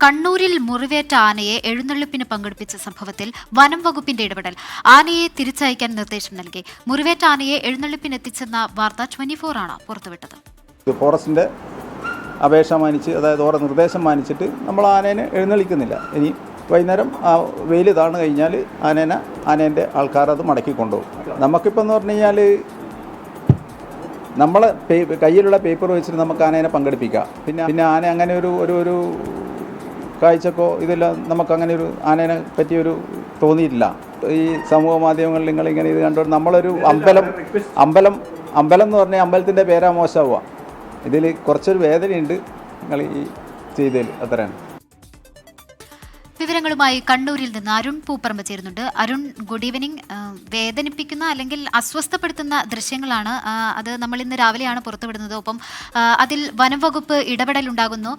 കണ്ണൂരിൽ മുറിവേറ്റ ആനയെ എഴുന്നള്ളിപ്പിന് പങ്കെടുപ്പിച്ച സംഭവത്തിൽ വനം വകുപ്പിന്റെ ഇടപെടൽ. ആനയെ തിരിച്ചയക്കാൻ നിർദ്ദേശം നൽകി. മുറിവേറ്റ ആനയെ എഴുന്നള്ളിപ്പിനെത്തിച്ചെന്ന വാർത്ത 24 ആണ് പുറത്തുവിട്ടത്. ഫോറസ്റ്റിന്റെ അപേക്ഷ മാനിച്ച്, അതായത് ഓരോ നിർദ്ദേശം മാനിച്ചിട്ട് നമ്മൾ ആനേനെ എഴുന്നള്ളിക്കുന്നില്ല. ഇനി വൈകുന്നേരം ആ വെയിൽ താണു കഴിഞ്ഞാൽ ആനേൻ്റെ ആൾക്കാർ അത് മടക്കി കൊണ്ടുപോകും. നമുക്കിപ്പോൾ എന്ന് പറഞ്ഞു കഴിഞ്ഞാൽ നമ്മളെ കയ്യിലുള്ള പേപ്പർ വെച്ചിട്ട് നമുക്ക് ആനേനെ പങ്കെടുപ്പിക്കാം. പിന്നെ ആന അങ്ങനെ ഒരു കാഴ്ചക്കോ ഇതെല്ലാം നമുക്കങ്ങനെ ഒരു ആനേനെ പറ്റിയൊരു തോന്നിയിട്ടില്ല. ഈ സമൂഹ മാധ്യമങ്ങളിൽ നിങ്ങളിങ്ങനെ ഇത് കണ്ടുകൊണ്ട് നമ്മളൊരു അമ്പലം എന്ന് പറഞ്ഞാൽ അമ്പലത്തിൻ്റെ പേരാ മോശമാവുക. ഇതിൽ കുറച്ചൊരു വേദനയുണ്ട് നിങ്ങൾ ഈ ചെയ്തതിൽ, അത്രയാണ്. വിവരങ്ങളുമായി കണ്ണൂരിൽ നിന്ന് അരുൺ പൂപ്പറമ്പ് ചേരുന്നുണ്ട്. Arun, good evening. വേദനിപ്പിക്കുന്ന അല്ലെങ്കിൽ അസ്വസ്ഥപ്പെടുത്തുന്ന ദൃശ്യങ്ങളാണ് അത് നമ്മൾ ഇന്ന് രാവിലെയാണ് പുറത്തുവിടുന്നത്. ഒപ്പം അതിൽ വനം വകുപ്പ് ഇടപെടലുണ്ടാകുന്നു.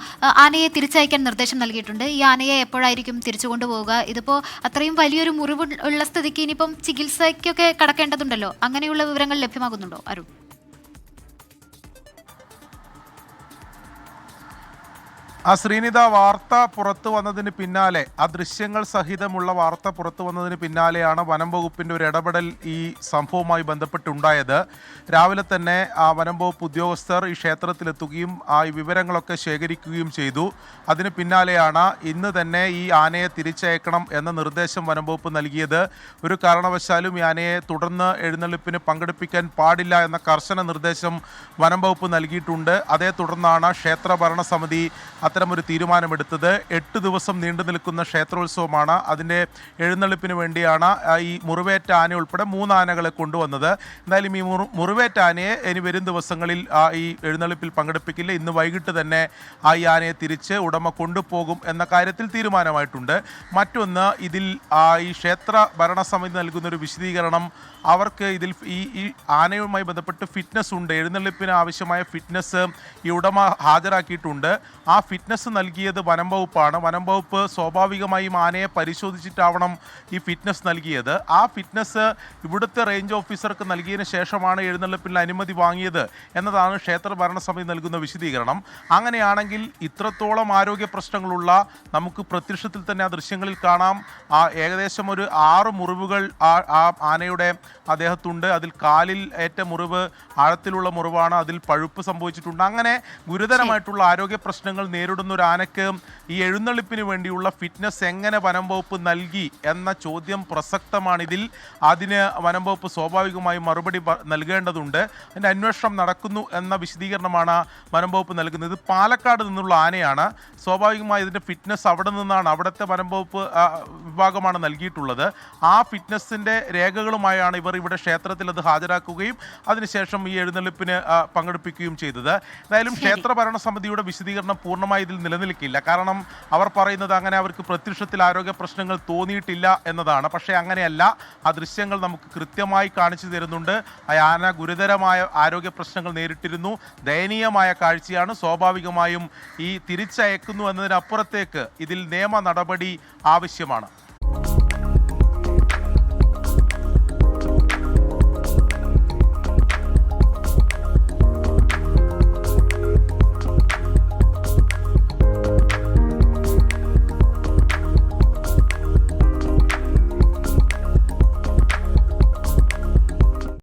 ആനയെ തിരിച്ചയക്കാൻ നിർദ്ദേശം നൽകിയിട്ടുണ്ട്. ഈ ആനയെ എപ്പോഴായിരിക്കും തിരിച്ചു കൊണ്ടുപോവുക? ഇതിപ്പോൾ അത്രയും വലിയൊരു മുറിവ് ഉള്ള സ്ഥിതിക്ക് ഇനിയിപ്പം ചികിത്സയ്ക്കൊക്കെ കടക്കേണ്ടതുണ്ടല്ലോ. അങ്ങനെയുള്ള വിവരങ്ങൾ ലഭ്യമാകുന്നുണ്ടോ അരുൺ? ശ്രീനിത, വാർത്ത പുറത്തു വന്നതിന് പിന്നാലെ, ആ ദൃശ്യങ്ങൾ സഹിതമുള്ള വാർത്ത പുറത്തു വന്നതിന് പിന്നാലെയാണ് വനം വകുപ്പിൻ്റെ ഒരു ഇടപെടൽ ഈ സംഭവവുമായി ബന്ധപ്പെട്ടുണ്ടായത്. രാവിലെ തന്നെ വനം വകുപ്പ് ഉദ്യോഗസ്ഥർ ഈ ക്ഷേത്രത്തിലെത്തുകയും ഈ വിവരങ്ങളൊക്കെ ശേഖരിക്കുകയും ചെയ്തു. അതിന് പിന്നാലെയാണ് ഇന്ന് തന്നെ ഈ ആനയെ തിരിച്ചയക്കണം എന്ന നിർദ്ദേശം വനം വകുപ്പ് നൽകിയത്. ഒരു കാരണവശാലും ഈ ആനയെ തുടർന്ന് എഴുന്നള്ളിപ്പിന് പങ്കെടുപ്പിക്കാൻ പാടില്ല എന്ന കർശന നിർദ്ദേശം വനം വകുപ്പ് നൽകിയിട്ടുണ്ട്. അതേ തുടർന്നാണ് ക്ഷേത്ര ഭരണസമിതി അത്തരമൊരു തീരുമാനമെടുത്തത്. 8 ദിവസം നീണ്ടു നിൽക്കുന്ന ക്ഷേത്രോത്സവമാണ്. അതിൻ്റെ എഴുന്നള്ളിപ്പിന് വേണ്ടിയാണ് ഈ മുറിവേറ്റ ആന ഉൾപ്പെടെ 3 ആനകളെ കൊണ്ടുവന്നത്. എന്തായാലും ഈ മുറിവേറ്റ ആനയെ ഇനി വരും ദിവസങ്ങളിൽ ഈ എഴുന്നള്ളിപ്പിൽ പങ്കെടുപ്പിക്കില്ല. ഇന്ന് വൈകിട്ട് തന്നെ ഈ ആനയെ തിരിച്ച് ഉടമ കൊണ്ടുപോകും എന്ന കാര്യത്തിൽ തീരുമാനമായിട്ടുണ്ട്. മറ്റൊന്ന്, ഇതിൽ ഈ ക്ഷേത്ര ഭരണസമിതി നൽകുന്നൊരു വിശദീകരണം, അവർക്ക് ഇതിൽ ഈ ആനയുമായി ബന്ധപ്പെട്ട് ഫിറ്റ്നസ് ഉണ്ട്. എഴുന്നള്ളിപ്പിന് ആവശ്യമായ ഫിറ്റ്നസ് ഈ ഉടമ ഹാജരാക്കിയിട്ടുണ്ട്. ആ ഫിറ്റ്നസ് നൽകിയത് വനം വകുപ്പാണ്. വനം വകുപ്പ് സ്വാഭാവികമായും ആനയെ പരിശോധിച്ചിട്ടാവണം ഈ ഫിറ്റ്നസ് നൽകിയത്. ആ ഫിറ്റ്നസ് ഇവിടുത്തെ റേഞ്ച് ഓഫീസർക്ക് നൽകിയതിന് ശേഷമാണ് എഴുന്നള്ളിപ്പിന് അനുമതി വാങ്ങിയത് എന്നതാണ് ക്ഷേത്ര ഭരണസമിതി നൽകുന്ന വിശദീകരണം. അങ്ങനെയാണെങ്കിൽ ഇത്രത്തോളം ആരോഗ്യ പ്രശ്നങ്ങളുള്ള, നമുക്ക് പ്രത്യക്ഷത്തിൽ തന്നെ ആ ദൃശ്യങ്ങളിൽ കാണാം, ഏകദേശം ഒരു 6 മുറിവുകൾ ആ ആനയുടെ അദ്ദേഹത്തുണ്ട്. അതിൽ കാലിൽ ഏറ്റ മുറിവ് ആഴത്തിലുള്ള മുറിവാണ്. അതിൽ പഴുപ്പ് സംഭവിച്ചിട്ടുണ്ട്. അങ്ങനെ ഗുരുതരമായിട്ടുള്ള ആരോഗ്യ പ്രശ്നങ്ങൾ നേരിടുന്ന ഒരു ആനയ്ക്ക് ഈ എഴുന്നള്ളിപ്പിന് വേണ്ടിയുള്ള ഫിറ്റ്നസ് എങ്ങനെ വനം വകുപ്പ് നൽകി എന്ന ചോദ്യം പ്രസക്തമാണിതിൽ. അതിന് വനം വകുപ്പ് സ്വാഭാവികമായും മറുപടി നൽകേണ്ടതുണ്ട്. അതിൻ്റെ അന്വേഷണം നടക്കുന്നു എന്ന വിശദീകരണമാണ് വനം വകുപ്പ് നൽകുന്നത്. ഇത് പാലക്കാട് നിന്നുള്ള ആനയാണ്. സ്വാഭാവികമായി ഇതിൻ്റെ ഫിറ്റ്നസ് അവിടെ നിന്നാണ്, അവിടുത്തെ വനം വകുപ്പ് വിഭാഗമാണ് നൽകിയിട്ടുള്ളത്. ആ ഫിറ്റ്നസിൻ്റെ രേഖകളുമായാണ് ഇവർ ഇവിടെ ക്ഷേത്രത്തിൽ അത് ഹാജരാക്കുകയും അതിനുശേഷം ഈ എഴുന്നള്ളിപ്പിന് പങ്കെടുപ്പിക്കുകയും ചെയ്തത്. എന്തായാലും ക്ഷേത്ര ഭരണസമിതിയുടെ വിശദീകരണം പൂർണ്ണമായി ഇതിൽ നിലനിൽക്കില്ല. കാരണം അവർ പറയുന്നത് അങ്ങനെ അവർക്ക് പ്രത്യക്ഷത്തിൽ ആരോഗ്യ പ്രശ്നങ്ങൾ തോന്നിയിട്ടില്ല എന്നതാണ്. പക്ഷേ അങ്ങനെയല്ല. ആ ദൃശ്യങ്ങൾ നമുക്ക് കൃത്യമായി കാണിച്ചു തരുന്നുണ്ട്. ആ ആന ഗുരുതരമായ ആരോഗ്യ പ്രശ്നങ്ങൾ നേരിട്ടിരുന്നു. ദയനീയമായ കാഴ്ചയാണ്. സ്വാഭാവികമായും ഈ തിരിച്ചയക്കുന്നു എന്നതിനപ്പുറത്തേക്ക് ഇതിൽ നിയമ നടപടി ആവശ്യമാണ്.